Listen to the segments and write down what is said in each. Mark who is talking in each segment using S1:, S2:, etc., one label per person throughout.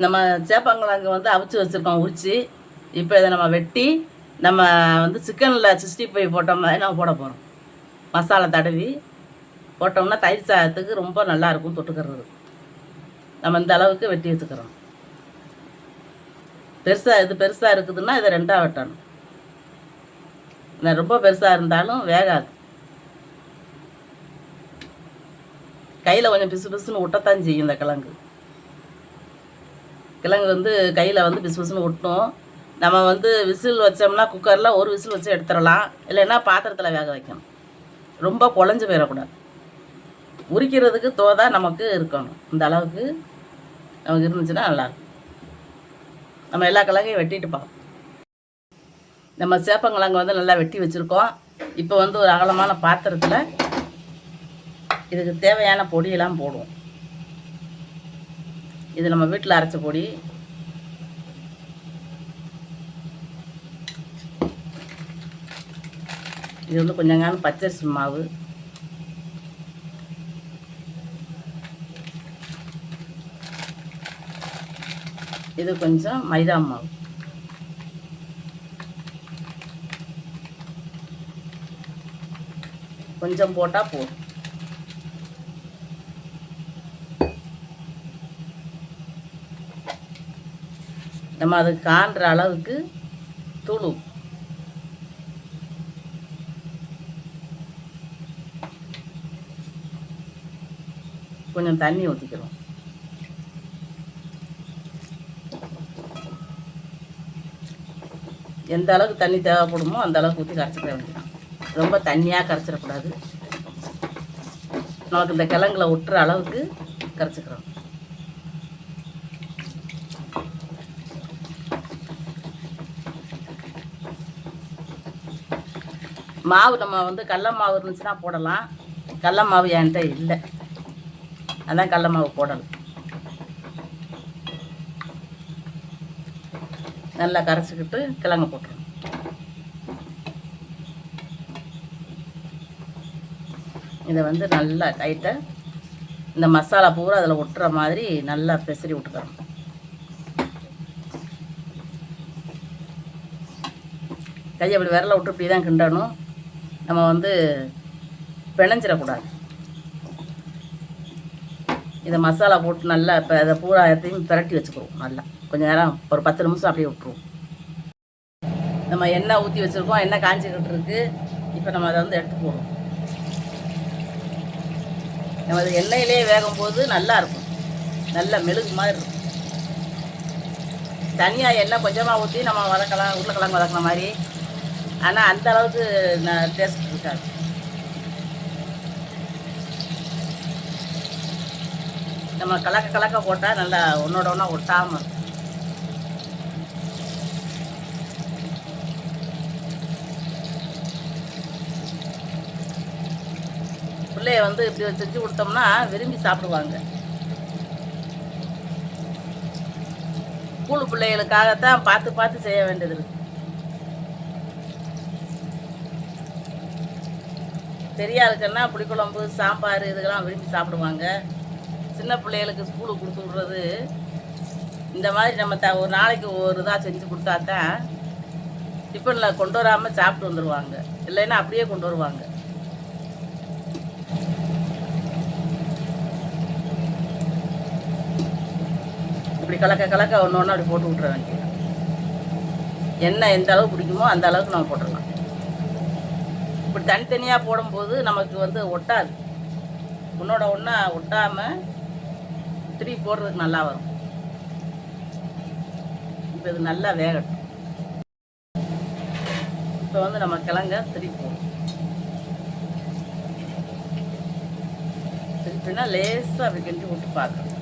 S1: நம்ம சேப்பங்கிழங்கு வந்து அவிச்சு வச்சுருக்கோம் உரிச்சு. இப்போ இதை நம்ம வெட்டி நம்ம வந்து சிக்கனில் 65 போட்ட மாதிரி நம்ம போட போகிறோம். மசாலா தடவி போட்டோம்னா தயிர் சாதத்துக்கு ரொம்ப நல்லாயிருக்கும் தொட்டுக்கிறது. நம்ம இந்த அளவுக்கு வெட்டி வச்சுக்கிறோம். பெருசாக இருக்குதுன்னா இதை 2ஆக வெட்டணும். ரொம்ப பெருசாக இருந்தாலும் வேகாது. கையில் கொஞ்சம் பிசு பிசுன்னு விட்டத்தான் செய்யும். இந்த கிழங்கு வந்து கையில் வந்து பிசு பிசுன்னு விட்டும். நம்ம வந்து விசில் வச்சோம்னா குக்கரில் ஒரு விசில் வச்சு எடுத்துடலாம். இல்லைன்னா பாத்திரத்தில் வேக வைக்கணும். ரொம்ப குழஞ்சி போயிடக்கூடாது. உரிக்கிறதுக்கு தோதா நமக்கு இருக்கணும். இந்த அளவுக்கு நமக்கு இருந்துச்சுன்னா நல்லாயிருக்கும். நம்ம எல்லா கிழங்கையும் வெட்டிட்டு பார்ப்போம். நம்ம சேப்பங்கிழங்கு வந்து நல்லா வெட்டி வச்சுருக்கோம். இப்போ வந்து ஒரு அகலமான பாத்திரத்தில் இதுக்கு தேவையான பொடியெல்லாம் போடுவோம். இது நம்ம வீட்டில் அரைச்ச பொடி. இது வந்து கொஞ்சங்கான பச்சரிசி மாவு, இது கொஞ்சம் மைதா மாவு, கொஞ்சம் போட்டால் போதும். நம்ம அது காண்ற அளவுக்கு தூள் உப்பு, கொஞ்சம் தண்ணி ஊற்றிக்கிறோம். எந்த அளவுக்கு தண்ணி தேவைப்படுமோ அந்த அளவுக்கு ஊற்றி கரைச்சிக்க வேண்டியதான். ரொம்ப தண்ணியாக கரைச்சிடக்கூடாது. நமக்கு இந்த கிழங்குல ஒட்டுற அளவுக்கு கரைச்சிக்கிறோம். மாவு நம்ம வந்து கடல மாவு இருந்துச்சுன்னா போடலாம். கடல மாவு என்கிட்ட இல்லை, அதான் கடல மாவு போடணும். நல்லா கரைச்சிக்கிட்டு கிழங்கு போட்டுருணும். இதை வந்து நல்லா டைட்டாக இந்த மசாலா பூரா அதில் ஒட்டுற மாதிரி நல்லா பெசரி விட்டுக்கிறோம். கையை அப்படி விரலை விட்டு இப்படி தான் கிண்டணும். நம்ம வந்து பிணைஞ்சிடக்கூடாது. இதை மசாலா போட்டு நல்லா இப்போ அதை பூரா எல்லாத்தையும் பிரட்டி வச்சுக்கிறோம். நல்லா கொஞ்சம் நேரம் ஒரு 10 நிமிஷம் அப்படியே விட்டுருவோம். நம்ம எண்ணெய் ஊற்றி வச்சுருக்கோம். எண்ணெய் காஞ்சிக்கிட்டு இருக்கு. இப்போ நம்ம அதை வந்து எடுத்து போடுவோம். நம்ம அது எண்ணெயிலே வேகும்போது நல்லாயிருக்கும். நல்ல மெழுகு மாதிரி இருக்கும். தனியாக எண்ணெய் கொஞ்சமாக ஊற்றி நம்ம வதக்கலாம், உருளைக்கிழங்கு வதக்கின மாதிரி. ஆனால் அந்த அளவுக்கு டேஸ்ட் இருக்காது. நம்ம கலக்க போட்டால் நல்லா ஒன்றோட ஒன்றா ஒட்டாமல் இருக்கும். பிள்ளைய வந்து இப்படி செஞ்சு கொடுத்தோம்னா விரும்பி சாப்பிடுவாங்க. ஸ்கூல் பிள்ளைகளுக்காகத்தான் பார்த்து செய்ய வேண்டியது இருக்கு. பெரியாளுக்குன்னா புளிக்குழம்பு, சாம்பார் இதுக்கெல்லாம் விரும்பி சாப்பிடுவாங்க. சின்ன பிள்ளைகளுக்கு ஸ்கூலுக்கு கொடுத்து விட்றது இந்த மாதிரி நம்ம ஒரு நாளைக்கு ஒரு இதாக செஞ்சு கொடுத்தா தான் டிஃபனில் கொண்டு வராமல் சாப்பிட்டு வந்துடுவாங்க. இல்லைன்னா அப்படியே கொண்டு வருவாங்க. இப்படி கலக்க ஒன்று ஒன்று அப்படி போட்டு விட்ற வேண்டியது. எண்ணெய் எந்த அளவுக்கு பிடிக்குமோ அந்த அளவுக்கு நம்ம போட்டுடலாம். இப்படி தனித்தனியாக போடும்போது நமக்கு வந்து ஒட்டாது. ஒன்றோட ஒன்றா ஒட்டாமல் திருப்பி போடுறதுக்கு நல்லா வரும். இப்போ இது நல்லா வேகட்டும். இப்போ வந்து நம்ம கிழங்க திருப்பி போடுவோம். திருப்பினா லேசாக அப்படி கிண்டி விட்டு பார்க்கணும்.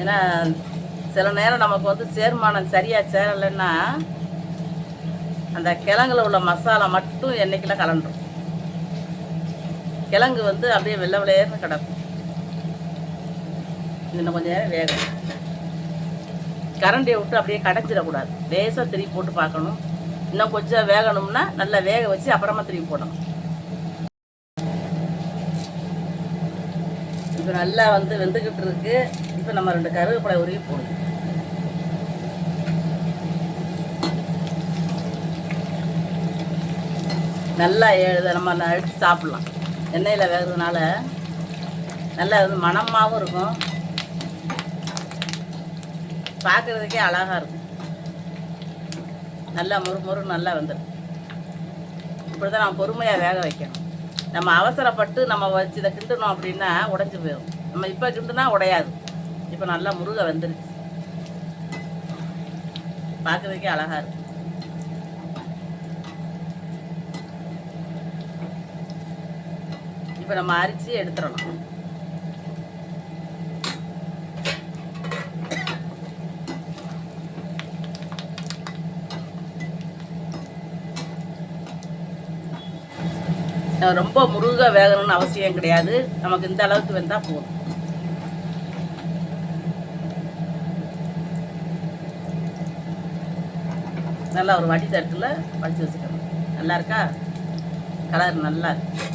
S1: ஏன்னா சில நேரம் நமக்கு வந்து சேர்மானம் சரியாக சேரலைன்னா அந்த கிழங்குல உள்ள மசாலா மட்டும் எண்ணெய்க்குள்ள கலந்துடும். கிழங்கு வந்து அப்படியே வெள்ளை வெள்ளையர்னு கிடக்கும். இன்னும் கொஞ்சம் நேரம் வேகும். கரண்டியை விட்டு அப்படியே கடைஞ்சிடக்கூடாது. லேசாக திருப்பி போட்டு பார்க்கணும். இன்னும் கொஞ்சம் வேகணும்னா நல்லா வேக வச்சு அப்புறமா திருப்பி போடணும். இப்போ நல்லா வந்து வெந்துக்கிட்டு இருக்கு. இப்போ நம்ம 2 கருவேப்பிலை உருவி போடுவோம். நல்லா நம்ம எடுத்து சாப்பிட்லாம். எண்ணெயில் வேகிறதுனால நல்லா வந்து மணமாகவும் இருக்கும், பார்க்குறதுக்கே அழகாக இருக்கும். நல்லா முறு நல்லா வந்துடும். இப்படி தான் நம்ம பொறுமையாக வேக வைக்கணும். நம்ம அவசரப்பட்டு நம்ம வச்சு இதை கிண்டணும் அப்படின்னா உடஞ்சி போயிடும். நம்ம இப்போ கிண்டுனா உடையாது. இப்போ நல்லா முருகை வந்துருச்சு, பார்க்குறதுக்கே அழகாக இருக்கும். இப்போ நம்ம அரிச்சு எடுத்துடணும். ரொம்ப முருகை வேகணும்னு அவசியம் கிடையாது. நமக்கு இந்த அளவுக்கு வெந்தால் போதும். நல்லா ஒரு வடி தட்டில் வடித்து வச்சுக்கணும். நல்லா இருக்கா? கலர் நல்லா இருக்கு.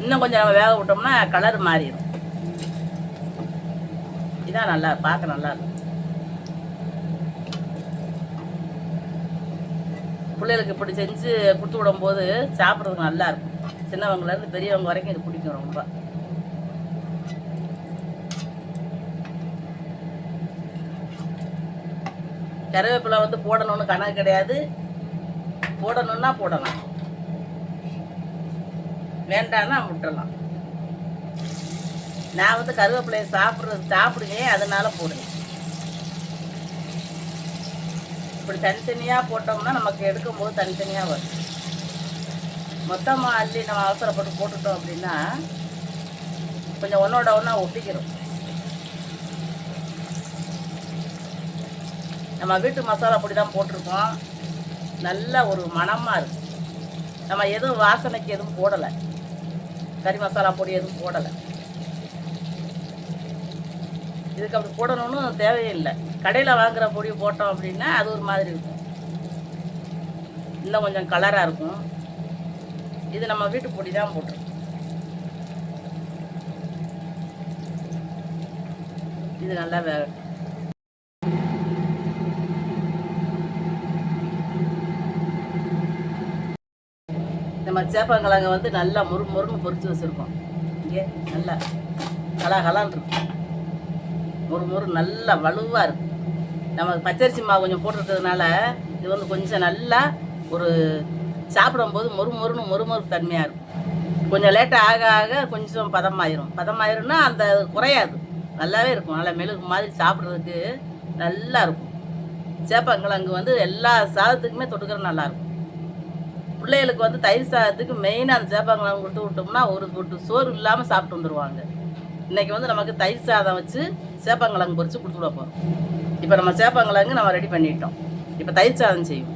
S1: இன்னும் கொஞ்சம் நம்ம வேக விட்டோம்னா கலர் மாறிடும். இதான் நல்லா பார்க்க நல்லா இருக்கும். பிள்ளைகளுக்கு இப்படி செஞ்சு கொடுத்து விடும்போது சாப்பிட்றதுக்கு நல்லா இருக்கும். சின்னவங்கலேருந்து பெரியவங்க வரைக்கும் இது பிடிக்கும் ரொம்ப. கருவேப்பிலை வந்து போடணும்னு கணக்கு கிடையாது. போடணும்னா போடலாம், வேண்டான்னா விட்டுடலாம். நான் வந்து கருவேப்பிலையை சாப்பிடுவேன், அதனால போடுவேன். இப்படி தனித்தனியாக போட்டோம்னா நமக்கு எடுக்கும்போது தனித்தனியாக வரும். மொத்தமாக அள்ளி நம்ம அவசரப்பட்டு போட்டுட்டோம் அப்படின்னா கொஞ்சம் ஒன்றோட ஒன்றா ஒட்டிக்கிறோம். நம்ம வீட்டு மசாலா பொடி தான் போட்டிருக்கோம். நல்ல ஒரு மணமாக இருக்கும். நம்ம எதுவும் வாசனைக்கு எதுவும் போடலை, கறி மசாலா பொடி எதுவும் போடலை. இதுக்கு அப்படி போடணும்னு தேவையில்லை. கடையில் வாங்குகிற பொடி போட்டோம் அப்படின்னா அது ஒரு மாதிரி இருக்கும், இன்னும் கொஞ்சம் கலராக இருக்கும். இது நம்ம வீட்டு பொடி தான் போட்டிருக்கோம். இது நல்லா வேகட்டும். நம்ம சேப்பங்கிழங்கு வந்து நல்லா முறுன்னு பொரிச்சு வச்சுருக்கோம். இங்கே நல்லா கலாகலான் இருக்கும், முறு நல்லா வலுவாக இருக்குது. நம்ம பச்சரிசி மாவு கொஞ்சம் போட்டுருக்கிறதுனால இது வந்து கொஞ்சம் நல்லா ஒரு சாப்பிடும்போது மொறுமொறு தன்மையாக இருக்கும். கொஞ்சம் லேட்டாக ஆக ஆக கொஞ்சம் பதமாயிரும்னா அந்த குறையாது, நல்லாவே இருக்கும். நல்லா மெழுகு மாதிரி சாப்பிட்றதுக்கு நல்லா இருக்கும். சேப்பங்கிழங்கு வந்து எல்லா சாதத்துக்குமே தொட்டுக்கிற நல்லாயிருக்கும். பிள்ளைகளுக்கு வந்து தயிர் சாதத்துக்கு மெயினாக அந்த சேப்பங்கிழங்கு கொடுத்து விட்டோம்னா ஒரு போட்டு சோறு இல்லாமல் சாப்பிட்டு வந்துடுவாங்க. இன்றைக்கி வந்து நமக்கு தயிர் சாதம் வச்சு சேப்பங்கிழங்கு பொரித்து கொடுத்து விட போகிறோம். இப்போ நம்ம சேப்பங்கிழங்கு நம்ம ரெடி பண்ணிட்டோம். இப்போ தயிர் சாதம் செய்வோம்.